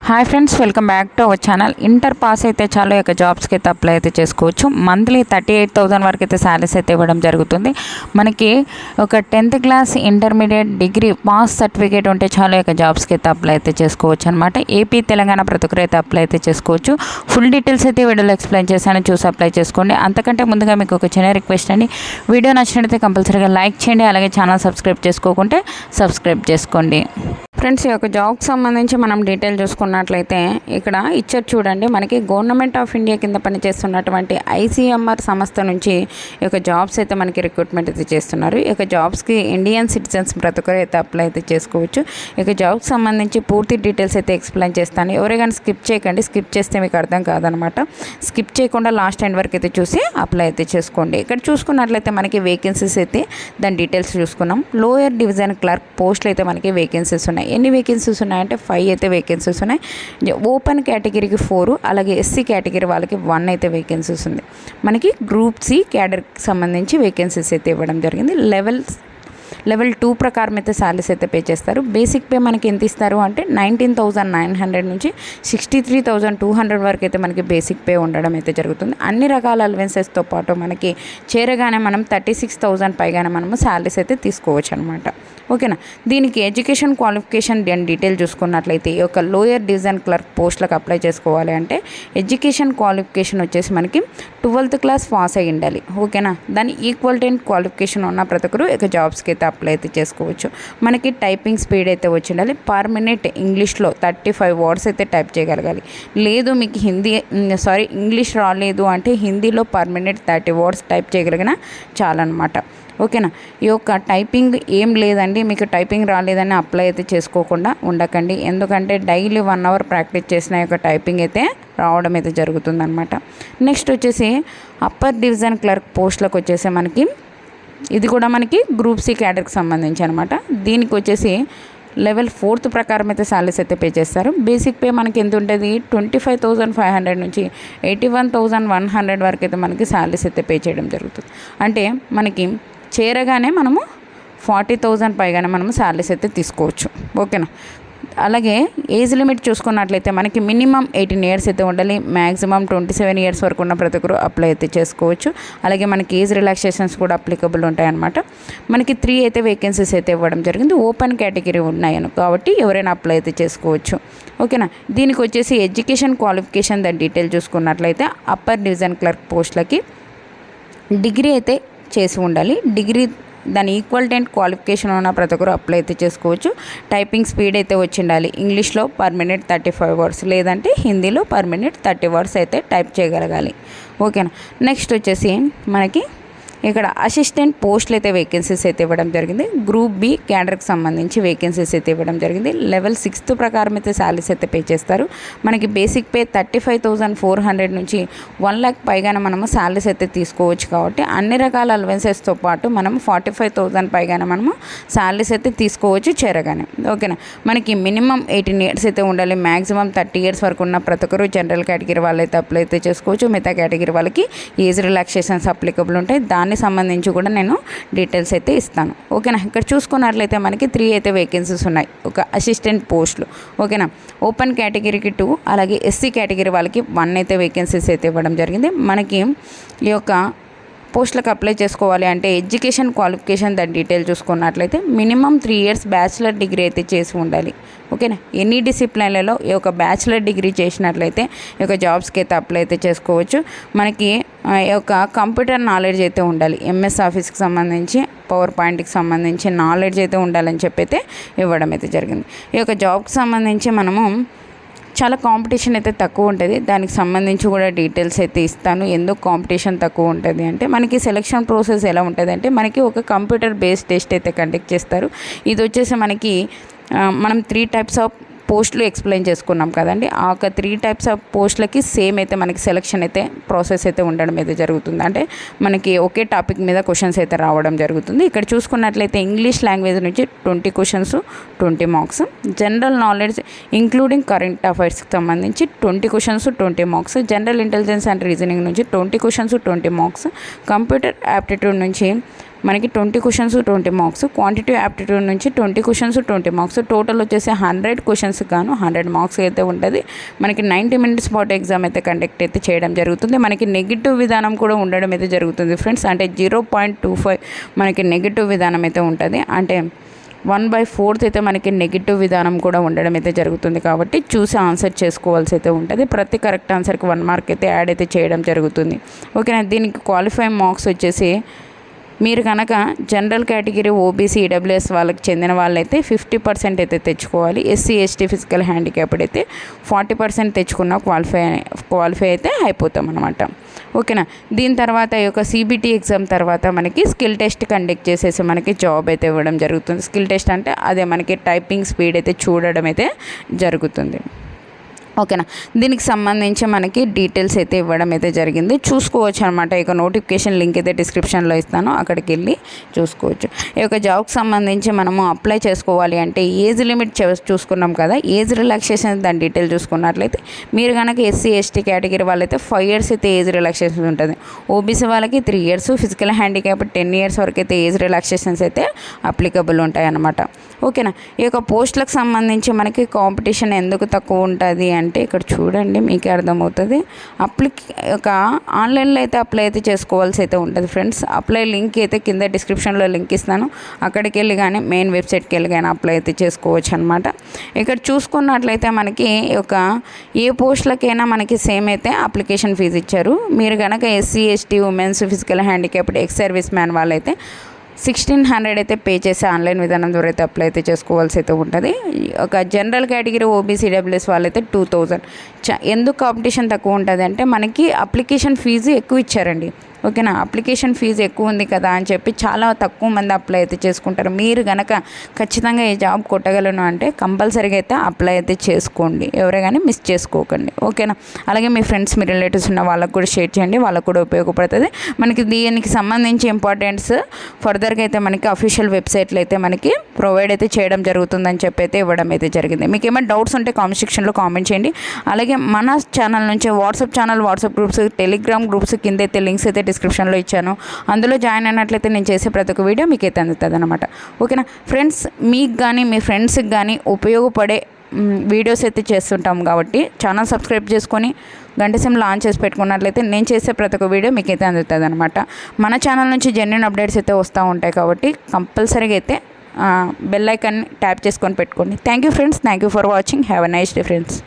Hi friends, welcome back to our channel. Inter pass అయితే చాలు యొక్క జాబ్స్కి అయితే అప్లై అయితే చేసుకోవచ్చు. మంత్లీ 38,000 వరకు అయితే శాలరీస్ అయితే ఇవ్వడం జరుగుతుంది. మనకి ఒక 10th class, intermediate, degree pass certificate ఉంటే చాలు యొక్క జాబ్స్కి అయితే అప్లై అయితే చేసుకోవచ్చు అనమాట. ఏపీ, తెలంగాణ ప్రతి ఒక్కరు అయితే అప్లై అయితే చేసుకోవచ్చు. ఫుల్ డీటెయిల్స్ అయితే వీడియోలో ఎక్స్ప్లెయిన్ చేశాను, చూసి అప్లై చేసుకోండి. అంతకంటే ముందుగా మీకు ఒక చిన్న రిక్వెస్ట్ అండి, వీడియో నచ్చినట్లయితే కంపల్సరీగా లైక్ చేయండి, అలాగే ఛానల్ సబ్స్క్రైబ్ చేసుకోకుంటే సబ్స్క్రైబ్ చేసుకోండి. ఫ్రెండ్స్, ఈ యొక్క జాబ్కి సంబంధించి మనం డీటెయిల్ చూసుకున్నట్లయితే ఇక్కడ ఇచ్చారు చూడండి. మనకి గవర్నమెంట్ ఆఫ్ ఇండియా కింద పనిచేస్తున్నటువంటి ఐసీఎంఆర్ సంస్థ నుంచి ఈ యొక్క జాబ్స్ అయితే మనకి రిక్రూట్మెంట్ అయితే చేస్తున్నారు. ఈ యొక్క జాబ్స్కి ఇండియన్ సిటిజన్స్ ప్రతి ఒక్కరు అయితే అప్లై అయితే చేసుకోవచ్చు. ఈ యొక్క జాబ్కి సంబంధించి పూర్తి డీటెయిల్స్ అయితే ఎక్స్ప్లెయిన్ చేస్తాను. ఎవరైనా స్కిప్ చేయకండి, స్కిప్ చేస్తే మీకు అర్థం కాదనమాట. స్కిప్ చేయకుండా లాస్ట్ ఎండ్ వరకు అయితే చూసి అప్లై అయితే చేసుకోండి. ఇక్కడ చూసుకున్నట్లయితే మనకి వేకెన్సీస్ అయితే దాని డీటెయిల్స్ చూసుకున్నాం. లోయర్ డివిజన్ క్లర్క్ పోస్టులు అయితే మనకి వేకెన్సీస్ ఉన్నాయి. ఎన్ని వేకెన్సీస్ ఉన్నాయంటే 5 అయితే వేకెన్సీస్ ఉన్నాయి. ఓపెన్ కేటగిరీకి 4, అలాగే ఎస్సీ కేటగిరీ వాళ్ళకి 1 అయితే వేకెన్సీస్ ఉంది. మనకి గ్రూప్ సి క్యాడర్కి సంబంధించి వేకెన్సీస్ అయితే ఇవ్వడం జరిగింది. లెవెల్ 2 ప్రకారం అయితే శాలరీస్ అయితే పే చేస్తారు. బేసిక్ పే మనకి ఎంత ఇస్తారు అంటే 19,900 నుంచి 63,200 వరకు అయితే మనకి బేసిక్ పే ఉండడం అయితే జరుగుతుంది. అన్ని రకాల అలవెన్సెస్తో పాటు మనకి చేరగానే మనం 36,000 పైగానే మనము శాలరీస్ అయితే తీసుకోవచ్చు అనమాట. ఓకేనా. దీనికి ఎడ్యుకేషన్ క్వాలిఫికేషన్ డీటెయిల్ చూసుకున్నట్లయితే ఈ యొక్క లోయర్ డివిజన్ క్లర్క్ పోస్టులకు అప్లై చేసుకోవాలి అంటే ఎడ్యుకేషన్ క్వాలిఫికేషన్ వచ్చేసి మనకి 12th క్లాస్ పాస్ అయ్యి ఉండాలి. ఓకేనా. దాని ఈక్వలెంట్ క్వాలిఫికేషన్ ఉన్న ప్రతి ఒక్కరు ఇక జాబ్స్కి అయితే అప్లై అయితే చేసుకోవచ్చు. మనకి టైపింగ్ స్పీడ్ అయితే వచ్చి ఉండాలి. పర్ మినిట్ ఇంగ్లీష్లో 35 వర్డ్స్ అయితే టైప్ చేయగలగాలి. లేదు మీకు ఇంగ్లీష్ రాలేదు అంటే హిందీలో పర్ మినిట్ 30 వర్డ్స్ టైప్ చేయగలిగిన చాలన్నమాట. ఓకేనా. ఈ యొక్క టైపింగ్ ఏం లేదండి, మీకు టైపింగ్ రాలేదని అప్లై అయితే చేసుకోకుండా ఉండకండి. ఎందుకంటే డైలీ 1 అవర్ ప్రాక్టీస్ చేసిన యొక్క టైపింగ్ అయితే రావడం అయితే జరుగుతుందన్నమాట. నెక్స్ట్ వచ్చేసి అప్పర్ డివిజన్ క్లర్క్ పోస్టులకు వచ్చేసి మనకి ఇది కూడా మనకి గ్రూప్ సి క్యాడర్కి సంబంధించి అనమాట. దీనికి వచ్చేసి లెవెల్ 4th ప్రకారం అయితే శాలరీస్ అయితే పే చేస్తారు. బేసిక్ పే మనకి ఎంత ఉంటుంది 25,500 నుంచి 81,100 వరకు అయితే మనకి శాలరీస్ అయితే పే చేయడం జరుగుతుంది. అంటే మనకి చేరగానే మనము 40,000 పైగానే మనము శాలరీస్ అయితే తీసుకోవచ్చు. ఓకేనా. అలాగే ఏజ్ లిమిట్ చూసుకున్నట్లయితే మనకి మినిమం 18 ఇయర్స్ అయితే ఉండాలి. మ్యాక్సిమం 27 ఇయర్స్ వరకు ఉన్న ప్రతి ఒక్కరు అప్లై అయితే చేసుకోవచ్చు. అలాగే మనకి ఏజ్ రిలాక్సేషన్స్ కూడా అప్లికబుల్ ఉంటాయన్నమాట. మనకి 3 అయితే వేకెన్సీస్ అయితే ఇవ్వడం జరిగింది. ఓపెన్ కేటగిరీ ఉన్నాయను కాబట్టి ఎవరైనా అప్లై అయితే చేసుకోవచ్చు. ఓకేనా. దీనికి వచ్చేసి ఎడ్యుకేషన్ క్వాలిఫికేషన్ దాని డీటెయిల్ చూసుకున్నట్లయితే అప్పర్ డివిజన్ క్లర్క్ పోస్టులకి డిగ్రీ అయితే చేసి ఉండాలి. డిగ్రీ దాని ఈక్వలెంట్ క్వాలిఫికేషన్ ఉన్న ప్రతి ఒక్కరు అప్లై అయితే చేసుకోవచ్చు. టైపింగ్ స్పీడ్ అయితే వచ్చి ఉండాలి. ఇంగ్లీష్లో పర్ మినిట్ 35 వర్డ్స్, లేదంటే హిందీలో పర్ మినిట్ 30 వర్డ్స్ అయితే టైప్ చేయగలగాలి. ఓకేనా. నెక్స్ట్ వచ్చేసి మనకి ఇక్కడ అసిస్టెంట్ పోస్టులు అయితే వేకెన్సీస్ అయితే ఇవ్వడం జరిగింది. గ్రూప్ బి క్యాడర్కి సంబంధించి వేకెన్సీస్ అయితే ఇవ్వడం జరిగింది. లెవెల్ 6th ప్రకారం అయితే శాలరీస్ అయితే పే చేస్తారు. మనకి బేసిక్ పే 35,400 నుంచి 1 lakh పైగానే మనము శాలరీస్ అయితే తీసుకోవచ్చు. కాబట్టి అన్ని రకాల అలవెన్సెస్తో పాటు మనము 45,000 పైగానే మనము శాలరీస్ అయితే తీసుకోవచ్చు చేరగానే. ఓకేనా. మనకి మినిమం 18 ఇయర్స్ అయితే ఉండాలి. మ్యాక్సిమం 30 ఇయర్స్ వరకు ఉన్న ప్రతి ఒక్కరు జనరల్ కేటగిరీ వాళ్ళు అయితే అప్లై అయితే చేసుకోవచ్చు. మిగతా కేటగిరీ వాళ్ళకి ఏజ్ రిలాక్సేషన్స్ అప్లికబుల్ ఉంటాయి. దానికి సంబంధించి కూడా నేను డీటెయిల్స్ అయితే ఇస్తాను. ఓకేనా. ఇక్కడ చూసుకున్నట్లయితే మనకి 3 అయితే వేకెన్సీస్ ఉన్నాయి ఒక అసిస్టెంట్ పోస్టులు. ఓకేనా. ఓపెన్ కేటగిరీకి 2, అలాగే ఎస్సీ కేటగిరీ వాళ్ళకి 1 అయితే వేకెన్సీస్ అయితే ఇవ్వడం జరిగింది. మనకి ఈ యొక్క పోస్టులకు అప్లై చేసుకోవాలి అంటే ఎడ్యుకేషన్ క్వాలిఫికేషన్ దాని డీటెయిల్ చూసుకున్నట్లయితే మినిమం 3 years బ్యాచిలర్ డిగ్రీ అయితే చేసి ఉండాలి. ఓకేనా. ఎన్ని డిసిప్లిన్లలో ఈ యొక్క బ్యాచిలర్ డిగ్రీ చేసినట్లయితే ఈ యొక్క జాబ్స్కి అయితే అప్లై అయితే చేసుకోవచ్చు. మనకి ఈ యొక్క కంప్యూటర్ నాలెడ్జ్ అయితే ఉండాలి. ఎంఎస్ ఆఫీస్కి సంబంధించి, పవర్ పాయింట్కి సంబంధించి నాలెడ్జ్ అయితే ఉండాలని చెప్పి అయితే ఇవ్వడం అయితే జరిగింది. ఈ యొక్క జాబ్కి సంబంధించి మనము చాలా కాంపిటీషన్ అయితే తక్కువ ఉంటుంది. దానికి సంబంధించి కూడా డీటెయిల్స్ అయితే ఇస్తాను. ఎందుకు కాంపిటీషన్ తక్కువ ఉంటుంది అంటే మనకి సెలక్షన్ ప్రాసెస్ ఎలా ఉంటుంది అంటే మనకి ఒక కంప్యూటర్ బేస్డ్ టెస్ట్ అయితే కండక్ట్ చేస్తారు. ఇది వచ్చేసి మనకి మనం 3 types ఆఫ్ పోస్టులు ఎక్స్ప్లెయిన్ చేసుకున్నాం కదండి. ఆ ఒక 3 types ఆఫ్ పోస్టులకి సేమ్ అయితే మనకి సెలక్షన్ అయితే ప్రాసెస్ అయితే ఉండడం అయితే జరుగుతుంది. అంటే మనకి ఒకే టాపిక్ మీద క్వశ్చన్స్ అయితే రావడం జరుగుతుంది. ఇక్కడ చూసుకున్నట్లయితే ఇంగ్లీష్ లాంగ్వేజ్ నుంచి 20 questions 20 marks, general knowledge including current అఫైర్స్కి సంబంధించి 20 questions 20 marks, general intelligence and reasoning నుంచి 20 questions 20 marks, కంప్యూటర్ యాప్టిట్యూడ్ నుంచి మనకి 20 క్వశ్చన్స్ 20 మార్క్స్, క్వాంటిటీ యాప్టిట్యూడ్ నుంచి 20 క్వశ్చన్స్ 20 మార్క్స్, టోటల్ వచ్చేసి 100 క్వశ్చన్స్ గాను 100 మార్క్స్ అయితే ఉంటుంది. మనకి 90 మినిట్స్ పాటు ఎగ్జామ్ అయితే కండక్ట్ అయితే చేయడం జరుగుతుంది. మనకి నెగిటివ్ విధానం కూడా ఉండడం అయితే జరుగుతుంది ఫ్రెండ్స్. అంటే 0.25 మనకి నెగిటివ్ విధానం అయితే ఉంటుంది. అంటే 1/4 అయితే మనకి నెగిటివ్ విధానం కూడా ఉండడం అయితే జరుగుతుంది. కాబట్టి చూసి ఆన్సర్ చేసుకోవాల్సి అయితే ఉంటుంది. ప్రతి కరెక్ట్ ఆన్సర్కి 1 మార్క్ అయితే యాడ్ అయితే చేయడం జరుగుతుంది. ఓకేనా. దీనికి క్వాలిఫైయింగ్ మార్క్స్ వచ్చేసి మీరు కనుక జనరల్ కేటగిరీ ఓబీసీ ఈడబ్ల్యూఎస్ వాళ్ళకి చెందిన వాళ్ళైతే 50% అయితే తెచ్చుకోవాలి. ఎస్సీ ఎస్టీ ఫిజికల్ హ్యాండిక్యాప్డ్ అయితే 40% తెచ్చుకున్న క్వాలిఫై అయితే అయిపోతాం అనమాట. ఓకేనా. దీని తర్వాత ఈ యొక్క సిబిటీ ఎగ్జామ్ తర్వాత మనకి స్కిల్ టెస్ట్ కండక్ట్ చేసేసి మనకి జాబ్ అయితే ఇవ్వడం జరుగుతుంది. స్కిల్ టెస్ట్ అంటే అదే మనకి టైపింగ్ స్పీడ్ అయితే చూడడం అయితే జరుగుతుంది. ఓకేనా. దీనికి సంబంధించి మనకి డీటెయిల్స్ అయితే ఇవ్వడం అయితే జరిగింది. చూసుకోవచ్చు అనమాట. ఈ యొక్క నోటిఫికేషన్ లింక్ అయితే డిస్క్రిప్షన్లో ఇస్తాను, అక్కడికి వెళ్ళి చూసుకోవచ్చు. ఈ యొక్క జాబ్కి సంబంధించి మనము అప్లై చేసుకోవాలి అంటే ఏజ్ లిమిట్ చూసుకున్నాం కదా, ఏజ్ రిలాక్సేషన్ దాని డీటెయిల్ చూసుకున్నట్లయితే మీరు కనుక ఎస్సీ ఎస్టీ కేటగిరీ వాళ్ళైతే 5 years అయితే ఏజ్ రిలాక్సేషన్ ఉంటుంది. ఓబీసీ వాళ్ళకి 3 years, ఫిజికల్ హ్యాండిక్యాప్ 10 years వరకు అయితే ఏజ్ రిలాక్సేషన్స్ అయితే అప్లికబుల్ ఉంటాయి అన్నమాట. ఓకేనా. ఈ యొక్క పోస్టులకు సంబంధించి మనకి కాంపిటీషన్ ఎందుకు తక్కువ ఉంటుంది అంటే ఇక్కడ చూడండి మీకే అర్థమవుతుంది. ఒక ఆన్లైన్లో అయితే అప్లై అయితే చేసుకోవాల్సి అయితే ఉంటుంది ఫ్రెండ్స్. అప్లై లింక్ అయితే కింద డిస్క్రిప్షన్లో లింక్ ఇస్తాను, అక్కడికి వెళ్ళి కానీ మెయిన్ వెబ్సైట్కి వెళ్ళి కానీ అప్లై అయితే చేసుకోవచ్చు అనమాట. ఇక్కడ చూసుకున్నట్లయితే మనకి ఒక ఏ పోస్టులకైనా మనకి సేమ్ అయితే అప్లికేషన్ ఫీజు ఇచ్చారు. మీరు కనుక SC ST women's physical handicapped ex service man వాళ్ళైతే 1600 అయితే పే చేసి ఆన్లైన్ విధానం ద్వారా అయితే అప్లై అయితే చేసుకోవాల్సి అయితే ఉంటుంది. ఒక జనరల్ కేటగిరీ ఓబీసీ డబ్ల్యూఎస్ వాళ్ళైతే 2000. ఎందుకు కాంపిటీషన్ తక్కువ ఉంటుంది అంటే మనకి అప్లికేషన్ ఫీజు ఎక్కువ ఇచ్చారండి. ఓకేనా. అప్లికేషన్ ఫీజు ఎక్కువ ఉంది కదా అని చెప్పి చాలా తక్కువ మంది అప్లై అయితే చేసుకుంటారు. మీరు కనుక ఖచ్చితంగా ఈ జాబ్ కొట్టగలను అంటే కంపల్సరీగా అయితే అప్లై అయితే చేసుకోండి, ఎవరే కానీ మిస్ చేసుకోకండి. ఓకేనా. అలాగే మీ ఫ్రెండ్స్ మీ రిలేటివ్స్ ఉన్న వాళ్ళకు కూడా షేర్ చేయండి, వాళ్ళకు కూడా ఉపయోగపడుతుంది. మనకి దీనికి సంబంధించి ఇంపార్టెంట్స్ ఫర్దర్గా అయితే మనకి అఫీషియల్ వెబ్సైట్లో అయితే మనకి ప్రొవైడ్ అయితే చేయడం జరుగుతుందని చెప్పి అయితే ఇవ్వడం అయితే జరిగింది. మీకు ఏమైనా డౌట్స్ ఉంటే కామెంట్ సెక్షన్లో కామెంట్ చేయండి. అలాగే మన ఛానల్ నుంచి వాట్సాప్ గ్రూప్స్, టెలిగ్రామ్ గ్రూప్స్ కింద అయితే లింక్స్ అయితే డిస్క్రిప్షన్లో ఇచ్చాను. అందులో జాయిన్ అయినట్లయితే నేను చేసే ప్రతి ఒక్క వీడియో మీకు అయితే అందుతుంది అనమాట. ఓకేనా ఫ్రెండ్స్. మీకు కానీ మీ ఫ్రెండ్స్కి కానీ ఉపయోగపడే వీడియోస్ అయితే చేస్తుంటాం కాబట్టి ఛానల్ సబ్స్క్రైబ్ చేసుకొని గంట సింబల్ ఆన్ చేసి పెట్టుకున్నట్లయితే నేను చేసే ప్రతి ఒక్క వీడియో మీకు అయితే అందుతుంది అనమాట. మన ఛానల్ నుంచి జెన్యూన్ అప్డేట్స్ అయితే వస్తూ ఉంటాయి కాబట్టి కంపల్సరీగా అయితే బెల్ ఐకాన్ని ట్యాప్ చేసుకొని పెట్టుకోండి. Thank you friends. Thank you for watching. Have a nice day friends.